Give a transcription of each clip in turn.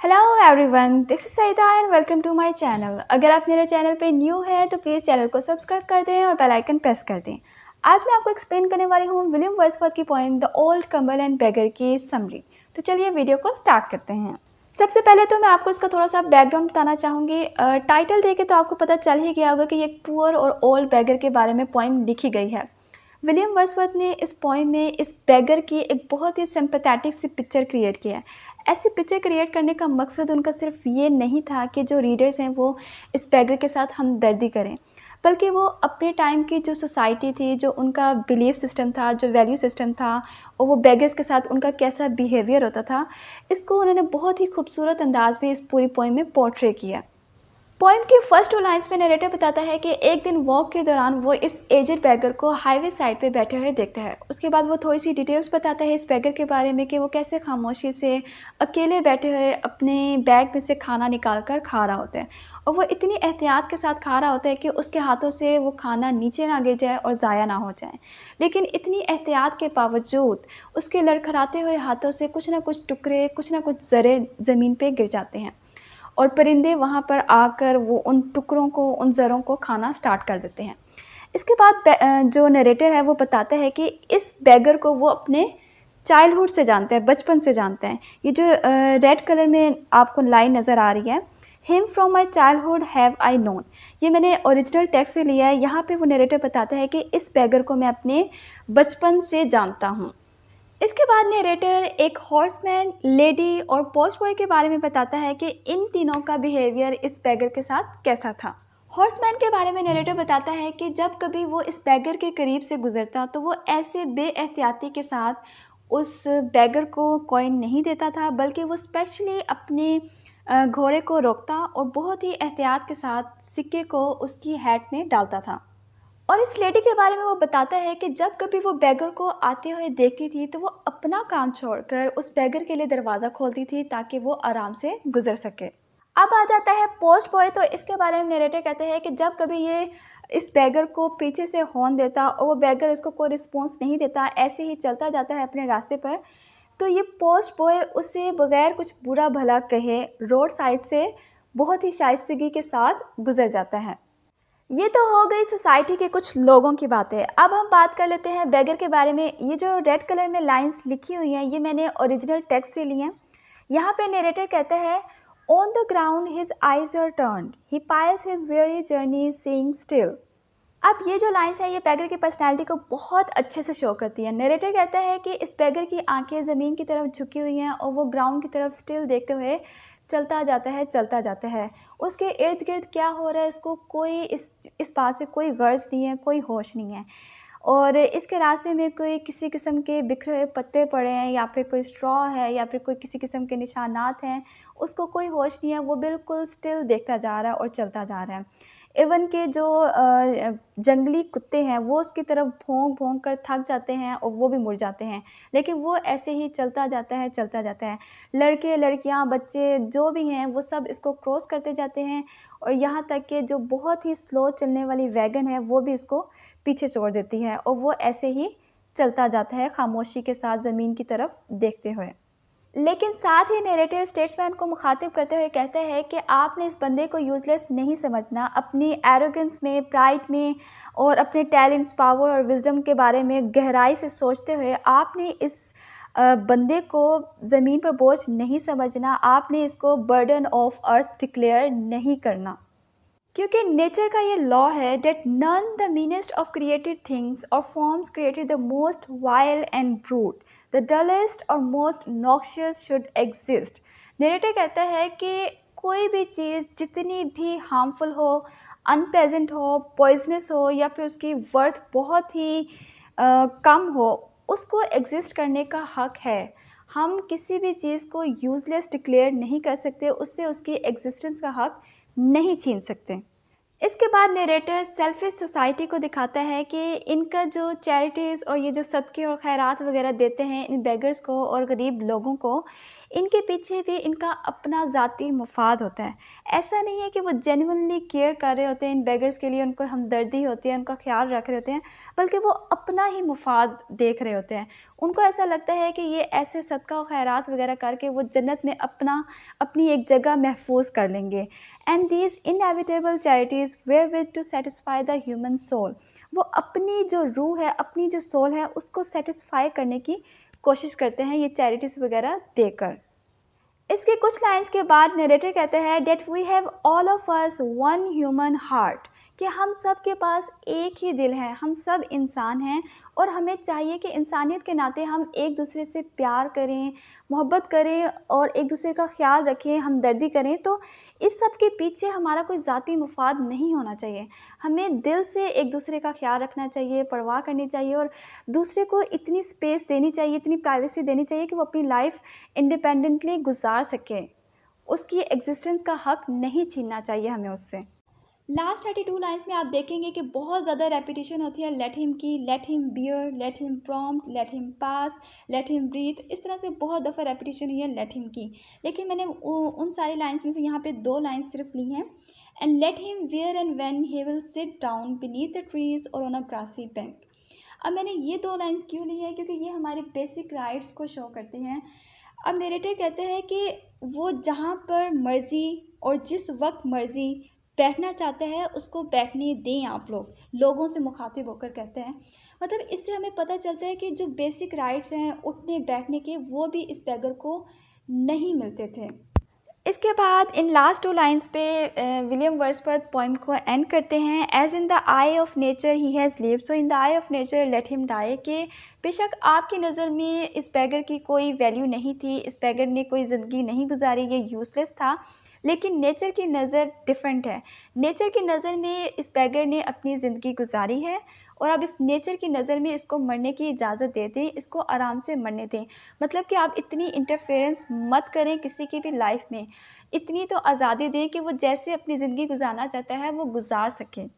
Hello everyone, this is Saida and welcome to my channel. अगर आप मेरे चैनल पे न्यू हैं तो प्लीज़ चैनल को सब्सक्राइब कर दें और बेल आइकन प्रेस कर दें। आज मैं आपको एक्सप्लेन करने वाली हूँ विलियम वर्ड्सवर्थ की पोएम द ओल्ड कम्बल एंड बेगर की समरी। तो चलिए वीडियो को स्टार्ट करते हैं। सबसे पहले तो मैं आपको इसका थोड़ा सा बैकग्राउंड बताना चाहूँगी। टाइटल देख के तो आपको पता चल ही गया होगा कि एक पुअर और ओल्ड बेगर के बारे में पोएम लिखी गई है। विलियम वर्ड्सवर्थ ने इस पोएम में इस बेगर की एक बहुत ही सिंपैथेटिक सी पिक्चर क्रिएट की है। ऐसी पिक्चर क्रिएट करने का मकसद उनका सिर्फ ये नहीं था कि जो रीडर्स हैं वो इस बेगर के साथ हमदर्दी करें, बल्कि वो अपने टाइम की जो सोसाइटी थी, जो उनका बिलीफ सिस्टम था, जो वैल्यू सिस्टम था और वो बेगर्स के साथ उनका कैसा बिहेवियर होता था, इसको उन्होंने बहुत ही खूबसूरत अंदाज में इस पूरी पोएम में पोर्ट्रे किया। पोएम की फर्स्ट 2 लाइन्स में नरेटर बताता है कि एक दिन वॉक के दौरान वो इस एजेड बैगर को हाईवे साइड पे बैठे हुए देखता है। उसके बाद वो थोड़ी सी डिटेल्स बताता है इस बैगर के बारे में कि वो कैसे खामोशी से अकेले बैठे हुए अपने बैग में से खाना निकाल कर खा रहा होता है, और वो इतनी एहतियात के साथ खा रहा होता है कि उसके हाथों से वो खाना नीचे ना गिर जाए और ज़ाया ना हो जाए। लेकिन इतनी एहतियात के बावजूद उसके लड़खड़ाते हुए हाथों से कुछ ना कुछ टुकड़े, कुछ ना कुछ ज़रे ज़मीन पर गिर जाते हैं और परिंदे वहाँ पर आकर वो उन टुकड़ों को, उन ज़रों को खाना स्टार्ट कर देते हैं। इसके बाद जो नरेटर है वो बताता है कि इस बेगर को वो अपने चाइल्डहुड से जानते हैं, बचपन से जानते हैं। ये जो रेड कलर में आपको लाइन नज़र आ रही है, him from my childhood have I known, ये मैंने ओरिजिनल टेक्स्ट से लिया है। यहाँ पे वो नरेटर बताता है कि इस बेगर को मैं अपने बचपन से जानता हूँ। इसके बाद नरेटर एक हॉर्समैन, लेडी और पोस्ट बॉय के बारे में बताता है कि इन तीनों का बिहेवियर इस बेगर के साथ कैसा था। हॉर्समैन के बारे में नरेटर बताता है कि जब कभी वो इस बेगर के करीब से गुजरता तो वो ऐसे बेएहतियाती के साथ उस बेगर को कॉइन नहीं देता था, बल्कि वो स्पेशली अपने घोड़े को रोकता और बहुत ही एहतियात के साथ सिक्के को उसकी हैट में डालता था। और इस लेडी के बारे में वो बताता है कि जब कभी वो बेगर को आते हुए देखती थी तो वो अपना काम छोड़कर उस बेगर के लिए दरवाज़ा खोलती थी ताकि वो आराम से गुजर सके। अब आ जाता है पोस्ट बॉय। तो इसके बारे में नरेटर कहते हैं कि जब कभी ये इस बेगर को पीछे से हॉर्न देता और वो बेगर इसको कोई रिस्पॉन्स नहीं देता, ऐसे ही चलता जाता है अपने रास्ते पर, तो ये पोस्ट बॉय उसे बगैर कुछ बुरा भला कहे रोड साइड से बहुत ही शाइस्तगी के साथ गुजर जाता है। ये तो हो गई सोसाइटी के कुछ लोगों की बातें। अब हम बात कर लेते हैं बेगर के बारे में। ये जो रेड कलर में लाइंस लिखी हुई हैं ये मैंने ओरिजिनल टेक्स्ट से ली हैं। यहाँ पे नरेटर कहता है, on the ground his eyes are turned, he piles his weary journey seeing still. अब ये जो लाइंस है ये बेगर की पर्सनैलिटी को बहुत अच्छे से शो करती है। नरेटर कहता है कि इस बेगर की आंखें ज़मीन की तरफ झुकी हुई हैं और वो ग्राउंड की तरफ स्टिल देखते हुए चलता जाता है, चलता जाता है। उसके इर्द गिर्द क्या हो रहा है इसको कोई इस बात से कोई गर्ज नहीं है, कोई होश नहीं है। और इसके रास्ते में कोई किसी किस्म के बिखरे हुए पत्ते पड़े हैं या फिर कोई स्ट्रॉ है या फिर कोई किसी किस्म के निशानात हैं, उसको कोई होश नहीं है। वो बिल्कुल स्टिल देखता जा रहा है और चलता जा रहा है। इवन के जो जंगली कुत्ते हैं वो उसकी तरफ भौंक भौंक कर थक जाते हैं और वो भी मुड़ जाते हैं, लेकिन वो ऐसे ही चलता जाता है, चलता जाता है। लड़के लड़कियां, बच्चे जो भी हैं वो सब इसको क्रॉस करते जाते हैं और यहाँ तक कि जो बहुत ही स्लो चलने वाली वैगन है वो भी इसको पीछे छोड़ देती है और वो ऐसे ही चलता जाता है खामोशी के साथ ज़मीन की तरफ देखते हुए। लेकिन साथ ही नरेटर स्टेट्समैन को मुखातिब करते हुए कहते हैं कि आपने इस बंदे को यूज़लेस नहीं समझना। अपनी एरोगेंस में, प्राइड में और अपने टैलेंट्स, पावर और विजडम के बारे में गहराई से सोचते हुए आपने इस बंदे को ज़मीन पर बोझ नहीं समझना। आपने इसको बर्डन ऑफ अर्थ डिक्लेयर नहीं करना, क्योंकि नेचर का ये लॉ है that none the meanest of created things और forms created the most wild and brute, the dullest और most noxious should exist. Narrator कहता है कि कोई भी चीज़ जितनी भी हार्मफुल हो, अनप्लेजेंट हो, पॉइजनस हो या फिर उसकी वर्थ बहुत ही कम हो, उसको एग्जिस्ट करने का हक है। हम किसी भी चीज़ को यूज़लेस डिक्लेयर नहीं कर सकते, उससे उसकी एग्जिस्टेंस का हक नहीं छीन सकते। इसके बाद नरेटर सेल्फिश सोसाइटी को दिखाता है कि इनका जो चैरिटीज़ और ये जो सदक़े और खैरात वगैरह देते हैं इन बेगर्स को और गरीब लोगों को, इनके पीछे भी इनका अपना ज़ाती मफाद होता है। ऐसा नहीं है कि वो जेन्युइनली केयर कर रहे होते हैं इन बेगर्स के लिए, उनको हमदर्दी होती है, उनका ख़्याल रख रहे होते हैं, बल्कि वो अपना ही मुफाद देख रहे होते हैं। उनको ऐसा लगता है कि ये ऐसे सदका और खैरात वगैरह करके वो जन्नत में अपनी एक जगह महफूज कर लेंगे। And these inevitable charities wherewith to satisfy the human soul. वो अपनी जो रूह है, अपनी जो सोल है, उसको सेटिस्फाई करने की कोशिश करते हैं ये चैरिटीज़ वगैरह देकर। इसके कुछ लाइंस के बाद नरेटर कहते हैं that we have all of us one human heart, कि हम सब के पास एक ही दिल है, हम सब इंसान हैं और हमें चाहिए कि इंसानियत के नाते हम एक दूसरे से प्यार करें, मोहब्बत करें और एक दूसरे का ख्याल रखें, हमदर्दी करें। तो इस सब के पीछे हमारा कोई ज़ाती मुफाद नहीं होना चाहिए। हमें दिल से एक दूसरे का ख्याल रखना चाहिए, परवाह करनी चाहिए और दूसरे को इतनी स्पेस देनी चाहिए, इतनी प्राइवेसी देनी चाहिए कि वो अपनी लाइफ इंडिपेंडेंटली गुजार सके। उसकी एग्जिस्टेंस का हक नहीं छीनना चाहिए हमें उससे। लास्ट 32 लाइन्स में आप देखेंगे कि बहुत ज़्यादा रेपिटेशन होती है let him key, let him bear, let him prompt, let him pass, let him breathe. इस तरह से बहुत दफ़ा रेपिटेशन हुई है लेट हिम की, लेकिन मैंने उन सारी लाइन्स में से यहाँ पे 2 लाइन्स सिर्फ ली हैं। And let him where and when he will sit down beneath the trees और ऑन अ ग्रासी बैंक। अब मैंने ये 2 लाइन्स क्यों ली है, क्योंकि ये हमारे बेसिक राइट्स को शो करते हैं। अब नरेटर कहते हैं कि वो जहाँ पर मर्ज़ी और जिस वक्त मर्ज़ी बैठना चाहते हैं उसको बैठने दें। आप लोगों से मुखातिब होकर कहते हैं, मतलब इससे हमें पता चलता है कि जो बेसिक राइट्स हैं उठने बैठने के, वो भी इस बेगर को नहीं मिलते थे। इसके बाद इन लास्ट 2 लाइन्स पे विलियम वर्ड्सवर्थ पोएम को एंड करते हैं as in the eye of nature he has lived so in the eye of nature let him die, कि बेशक आपकी नज़र में इस बैगर की कोई वैल्यू नहीं थी, इस बैगर ने कोई ज़िंदगी नहीं गुजारी, ये यूज़लेस था, लेकिन नेचर की नज़र डिफरेंट है। नेचर की नज़र में इस बैगर ने अपनी ज़िंदगी गुजारी है और अब इस नेचर की नज़र में इसको मरने की इजाज़त दे दें, इसको आराम से मरने दें। मतलब कि आप इतनी इंटरफेरेंस मत करें किसी की भी लाइफ में, इतनी तो आज़ादी दें कि वो जैसे अपनी ज़िंदगी गुजारना चाहता है वो गुजार सके।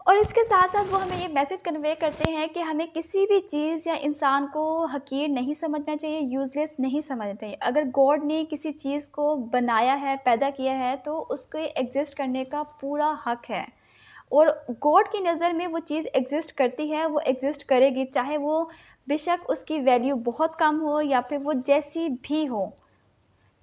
और इसके साथ साथ वो हमें ये मैसेज कन्वे करते हैं कि हमें किसी भी चीज़ या इंसान को हकीर नहीं समझना चाहिए, यूज़लेस नहीं समझना चाहिए। अगर गॉड ने किसी चीज़ को बनाया है, पैदा किया है, तो उसके एग्ज़िस्ट करने का पूरा हक है और गॉड की नज़र में वो चीज़ एग्ज़िस्ट करती है, वो एग्ज़िस्ट करेगी, चाहे वो बेशक उसकी वैल्यू बहुत कम हो या फिर वो जैसी भी हो,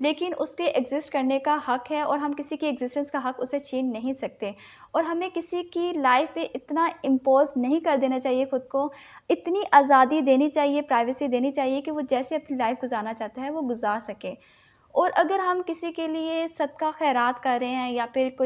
लेकिन उसके एग्ज़िस्ट करने का हक है और हम किसी की एग्ज़िस्टेंस का हक उसे छीन नहीं सकते। और हमें किसी की लाइफ पे इतना इम्पोज़ नहीं कर देना चाहिए खुद को, इतनी आज़ादी देनी चाहिए, प्राइवेसी देनी चाहिए कि वो जैसे अपनी लाइफ गुज़ारना चाहता है वो गुज़ार सके। और अगर हम किसी के लिए सदका खैरात कर रहे हैं या फिर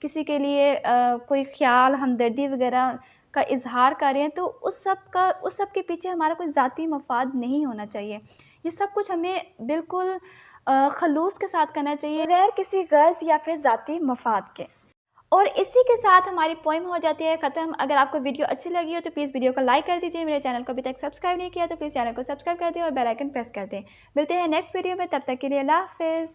किसी के लिए कोई ख़्याल, हमदर्दी वग़ैरह का इज़हार कर रहे हैं, तो उस सब के पीछे हमारा कोई ज़ाती मफ़ाद नहीं होना चाहिए। ये सब कुछ हमें बिल्कुल खलूस के साथ करना चाहिए, बगैर किसी गर्ज़ या फिर ज़ाती मफ़ाद के। और इसी के साथ हमारी पोएम हो जाती है ख़त्म। अगर आपको वीडियो अच्छी लगी हो तो प्लीज़ वीडियो को लाइक कर दीजिए। मेरे चैनल को अभी तक सब्सक्राइब नहीं किया तो प्लीज़ चैनल को सब्सक्राइब कर दें और बेल आइकन प्रेस कर दें। मिलते हैं नेक्स्ट वीडियो में, तब तक के लिए अल्लाह हाफ़िज़।